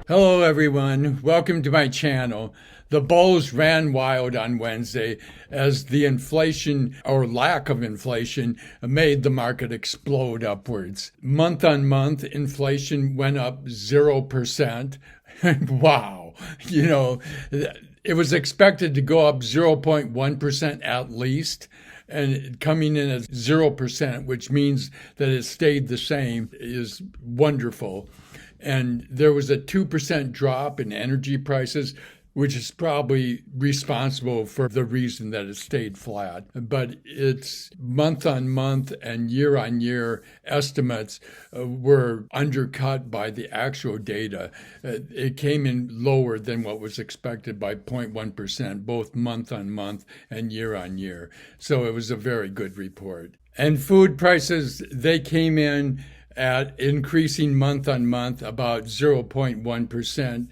Hello everyone, welcome to my channel. The bulls ran wild on Wednesday as the inflation or lack of inflation made the market explode upwards. Month on month, inflation went up 0%. Wow, it was expected to go up 0.1% at least. And coming in at 0%, which means that it stayed the same, is wonderful. And there was a 2% drop in energy prices, which is probably responsible for the reason that it stayed flat. But its month on month and year on year estimates were undercut by the actual data. It came in lower than what was expected by 0.1%, both month on month and year on year. So it was a very good report. And food prices, they came in at increasing month on month about 0.1%.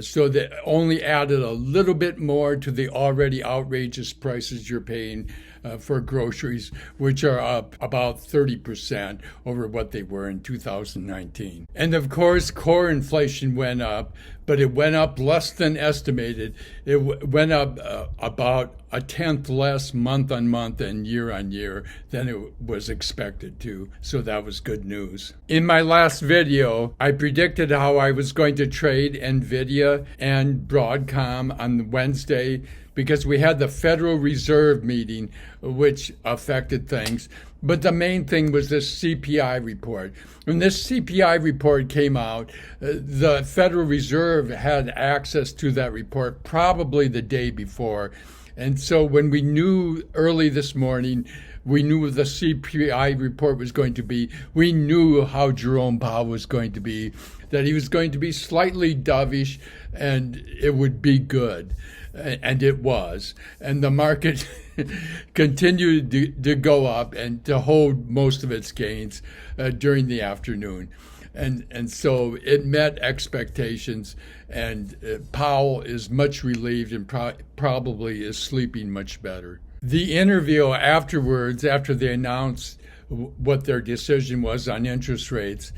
So that only added a little bit more to the already outrageous prices you're paying for groceries, which are up about 30% over what they were in 2019. And of course, core inflation went up, but it went up less than estimated. It went up about a tenth less month on month and year on year than it was expected to. So that was good news. In my last video, I predicted how I was going to trade Nvidia and Broadcom on Wednesday because we had the Federal Reserve meeting, which affected things. But the main thing was this CPI report. When this CPI report came out, the Federal Reserve had access to that report probably the day before. And so when we knew early this morning, we knew what the CPI report was going to be. We knew how Jerome Powell was going to be, that he was going to be slightly dovish and it would be good. And it was. And the market continued to go up and to hold most of its gains during the afternoon. And so it met expectations, and Powell is much relieved and probably is sleeping much better. The interview afterwards, after they announced what their decision was on interest rates,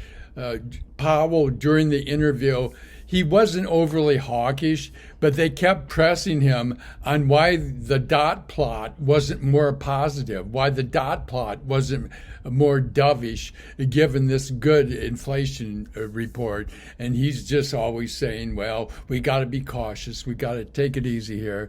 Powell, during the interview, he wasn't overly hawkish, but they kept pressing him on why the dot plot wasn't more positive, why the dot plot wasn't more dovish given this good inflation report. And he's just always saying, well, we got to be cautious. We got to take it easy here.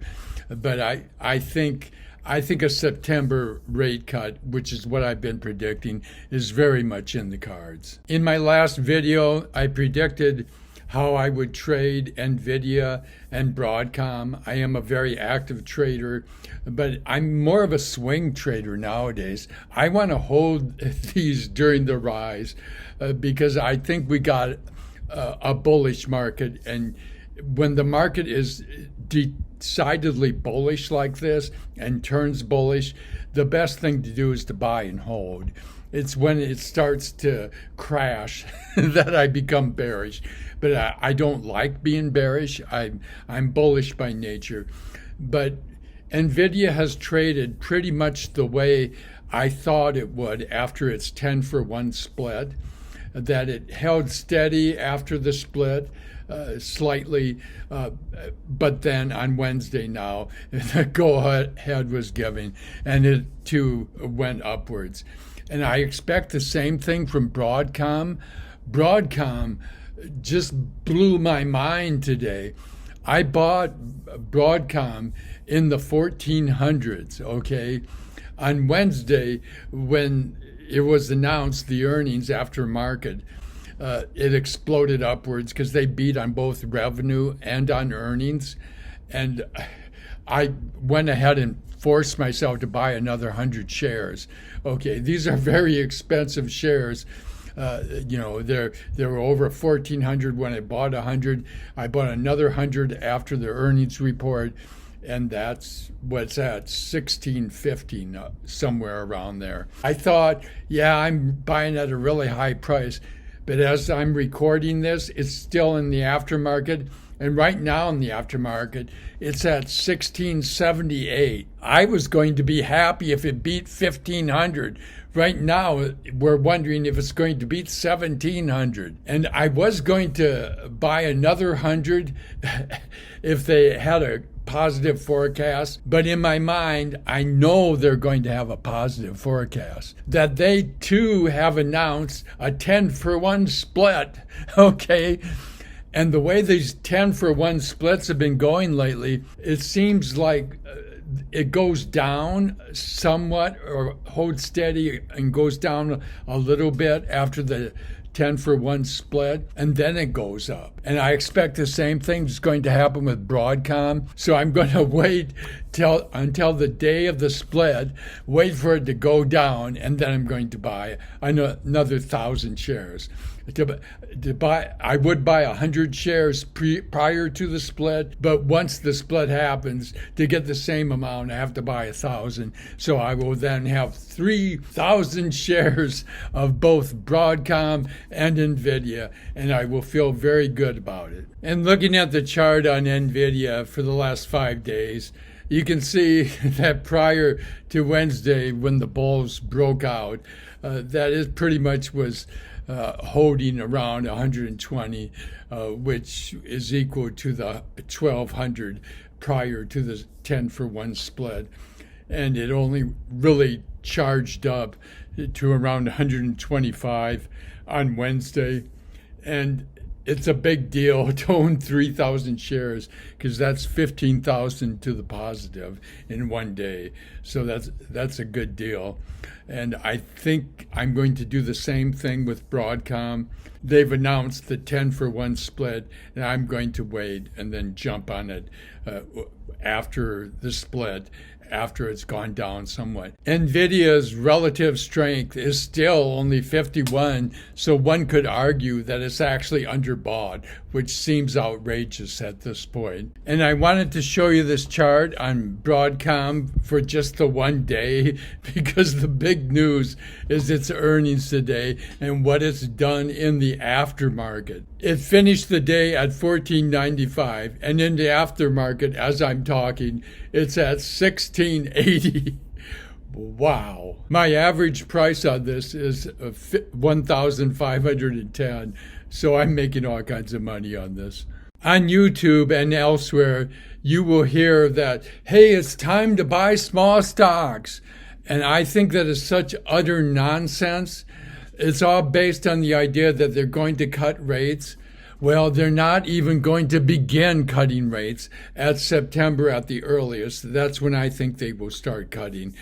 But I think a September rate cut, which is what I've been predicting, is very much in the cards. In my last video, I predicted how I would trade Nvidia and Broadcom. I am a very active trader, but I'm more of a swing trader nowadays. I want to hold these during the rise because I think we got a bullish market. And when the market is decidedly bullish like this and turns bullish, the best thing to do is to buy and hold. It's when it starts to crash that I become bearish. But I don't like being bearish. I'm bullish by nature. But Nvidia has traded pretty much the way I thought it would after its 10-for-1 split, that it held steady after the split, slightly, but then on Wednesday now, the go-ahead was given, and it too went upwards. And I expect the same thing from Broadcom. Broadcom just blew my mind today. I bought Broadcom in the 1400s, okay? On Wednesday, when it was announced, the earnings after market, it exploded upwards because they beat on both revenue and on earnings. And I went ahead and forced myself to buy another 100 shares. Okay, these are very expensive shares. There were over 1,400 when I bought 100. I bought another 100 after the earnings report, and that's what's at 1650, somewhere around there. I thought, yeah, I'm buying at a really high price, but as I'm recording this, it's still in the aftermarket, And right now in the aftermarket, it's at 1678. I was going to be happy if it beat 1500. Right now, we're wondering if it's going to beat 1700. And I was going to buy another 100 if they had a positive forecast. But in my mind, I know they're going to have a positive forecast. That they too have announced a 10-for-1 split. Okay. And the way these 10-for-1 splits have been going lately, it seems like it goes down somewhat or holds steady and goes down a little bit after the 10-for-1 split, and then it goes up. And I expect the same thing is going to happen with Broadcom. So I'm going to wait until the day of the split, wait for it to go down, and then I'm going to buy another 1,000 shares. To buy, I would buy 100 shares prior to the split, but once the split happens, to get the same amount, I have to buy 1,000. So I will then have 3,000 shares of both Broadcom and Nvidia, and I will feel very good about it. And looking at the chart on Nvidia for the last 5 days, you can see that prior to Wednesday, when the bulls broke out, that it pretty much was holding around 120, which is equal to the 1,200 prior to the 10-for-1 split. And it only really charged up to around 125 on Wednesday. And it's a big deal to own 3,000 shares because that's 15,000 to the positive in one day. So that's a good deal. And I think I'm going to do the same thing with Broadcom. They've announced the 10-for-1 split, and I'm going to wait and then jump on it after the split, after it's gone down somewhat. Nvidia's relative strength is still only 51, so one could argue that it's actually underbought, which seems outrageous at this point. And I wanted to show you this chart on Broadcom for just the one day, because the big news is its earnings today and what it's done in the aftermarket. It finished the day at $14.95, and in the aftermarket, as I'm talking, it's at $16.80. Wow. My average price on this is $1,510, so I'm making all kinds of money on this. On YouTube and elsewhere, you will hear that, hey, it's time to buy small stocks. And I think that is such utter nonsense. It's all based on the idea that they're going to cut rates. Well, they're not even going to begin cutting rates at September at the earliest. That's when I think they will start cutting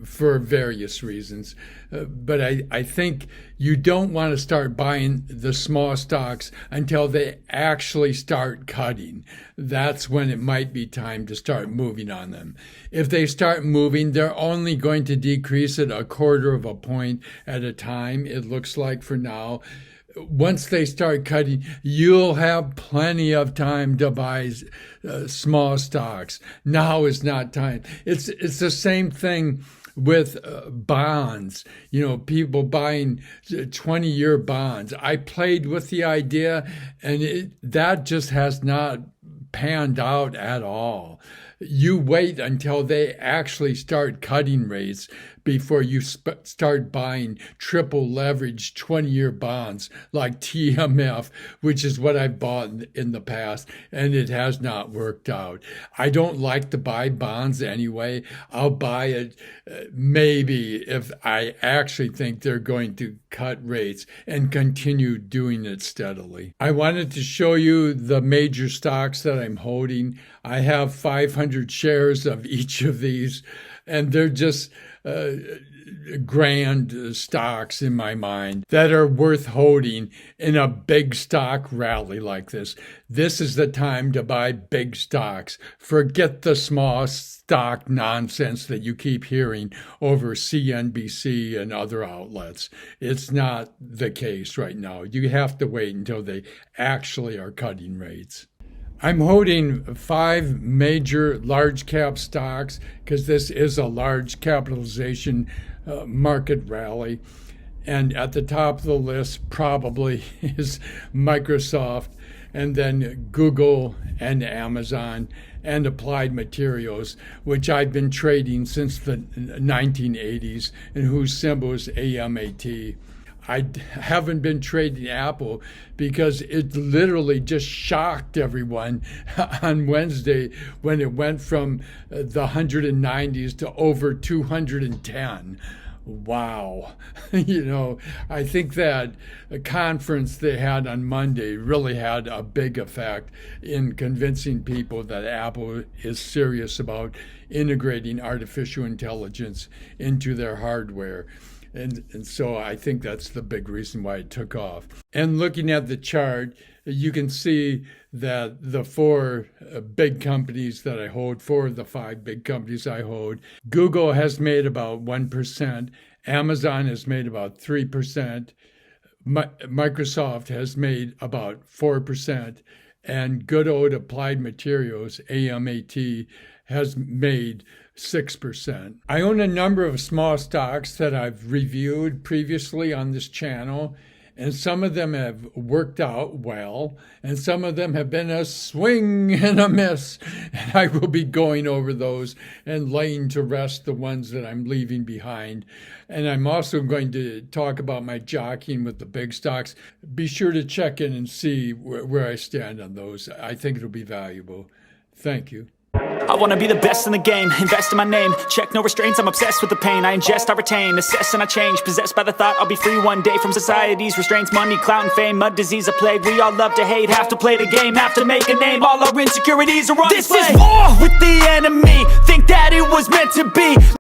for various reasons. But I think you don't want to start buying the small stocks until they actually start cutting. That's when it might be time to start moving on them. If they start moving, they're only going to decrease it 1/4 of a point at a time, it looks like for now. Once they start cutting, you'll have plenty of time to buy small stocks. Now is not time. It's the same thing with bonds. You know, people buying 20-year bonds. I played with the idea, and that just has not panned out at all. You wait until they actually start cutting rates before you start buying triple leveraged 20-year bonds like TMF, which is what I've bought in the past, and it has not worked out. I don't like to buy bonds anyway. I'll buy it maybe if I actually think they're going to cut rates and continue doing it steadily. I wanted to show you the major stocks that I'm holding. I have 500 shares of each of these, and they're just grand stocks in my mind that are worth holding in a big stock rally like this. This is the time to buy big stocks. Forget the small stock nonsense that you keep hearing over CNBC and other outlets. It's not the case right now. You have to wait until they actually are cutting rates. I'm holding 5 major large cap stocks because this is a large capitalization market rally. And at the top of the list probably is Microsoft, and then Google and Amazon and Applied Materials, which I've been trading since the 1980s and whose symbol is AMAT. I haven't been trading Apple because it literally just shocked everyone on Wednesday when it went from the 190s to over 210. Wow. I think that conference they had on Monday really had a big effect in convincing people that Apple is serious about integrating artificial intelligence into their hardware. And so I think that's the big reason why it took off. And looking at the chart, you can see that the four big companies that I hold, four of the five big companies I hold, Google has made about 1%, Amazon has made about 3%, Microsoft has made about 4%, and good old Applied Materials, AMAT, has made 6%. I own a number of small stocks that I've reviewed previously on this channel, and some of them have worked out well, and some of them have been a swing and a miss. And I will be going over those and laying to rest the ones that I'm leaving behind. And I'm also going to talk about my jockeying with the big stocks. Be sure to check in and see where I stand on those. I think it'll be valuable. Thank you. I wanna be the best in the game, invest in my name. Check no restraints, I'm obsessed with the pain. I ingest, I retain, assess and I change. Possessed by the thought I'll be free one day from society's restraints. Money, clout and fame, mud, disease, a plague. We all love to hate, have to play the game, have to make a name. All our insecurities are on display. This is war with the enemy, think that it was meant to be.